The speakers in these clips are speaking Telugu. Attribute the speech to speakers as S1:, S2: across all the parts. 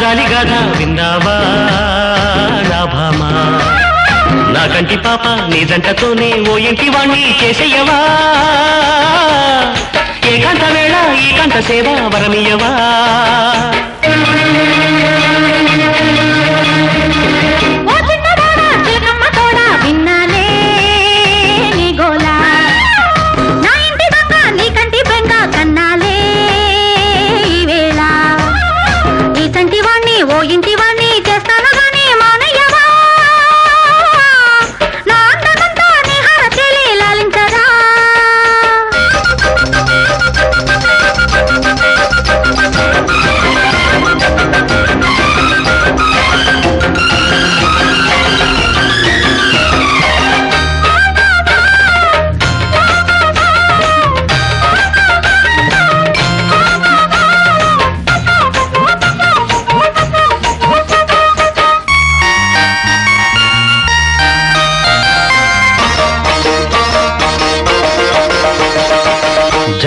S1: జాలి గాథ విన్నావా నా భామా నా కంటి పాప నీ జంటతోనే ఓ ఇంటి వాణ్ణి చేసేయవా ఏకాంత వేళ ఏకాంత సేవ వరమియవా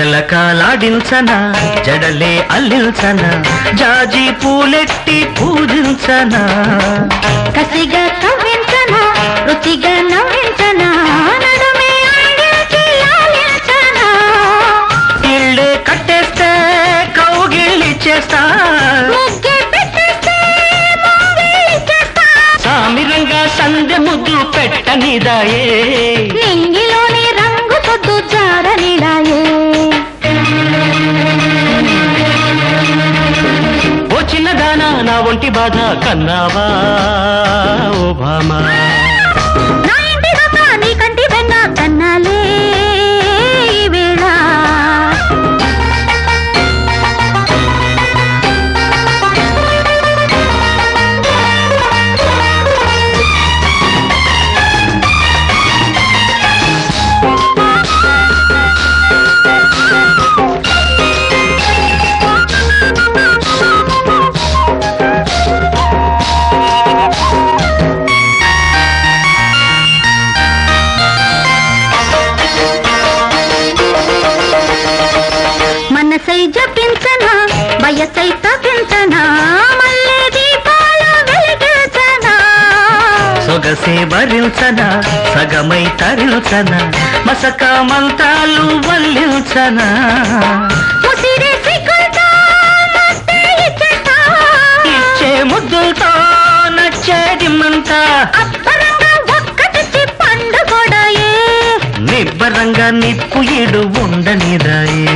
S1: జలకాలాడించనా జడలే అల్లించనా జాజి పూలెట్టి పూజించనా
S2: కసిగా కవ్వించనా రుచిగా నవ్వించనా నడుమే అందించి లాలించనా
S1: ఇళ్ళే కట్టేస్తే కౌగిళ్ళి చేస్తా
S2: ముగ్గే పెట్టేస్తే మోగిలి చేస్తా
S1: సామిరంగా సందె ముద్దు పెట్టనిదాయే
S2: నింగిలోని రంగు పొద్దు జారనిడాయే
S1: ఓ చిన్నదానా నా ఒంటి బాధ కన్నావా ఓ భామా
S2: నా ఇంటి దొంగ నీ కంటి బెంగ కన్నాలే ఈ వేళ మనసై జపించనా వయసై తపించనా మల్లె దీపాల వెలిగించనా
S1: సొగసే భరించనా సగమై తరించనా మసక మంత్రాలు వల్లించనా
S2: ముసిరే సిగ్గులతో మస్తే ఇచ్చేస్తా
S1: ఇచ్చే ముద్దులతో నచ్చేది మంట
S2: అబ్బరంగా ఒక్కటిచ్చి పండుగొడాయే
S1: నిబ్బరంగా నిప్పు ఇడు ఉండనిదాయే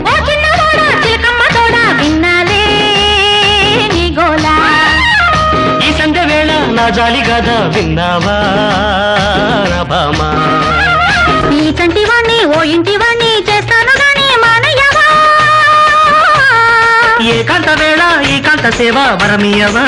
S2: ఓ చిన్నవాడా చిలకమ్మ తోడా విన్నాలే నీ గోలా
S1: ఈ సంధ్య వేళ నా జాలి గాథ విన్నావా నా భామా
S2: ఈ కంటి వాణ్ణి ఓ ఇంటి వాణ్ణి చేస్తాను గాని మానయ్యవా
S1: ఏకాంత వేళ ఏకాంత సేవ వరమియవా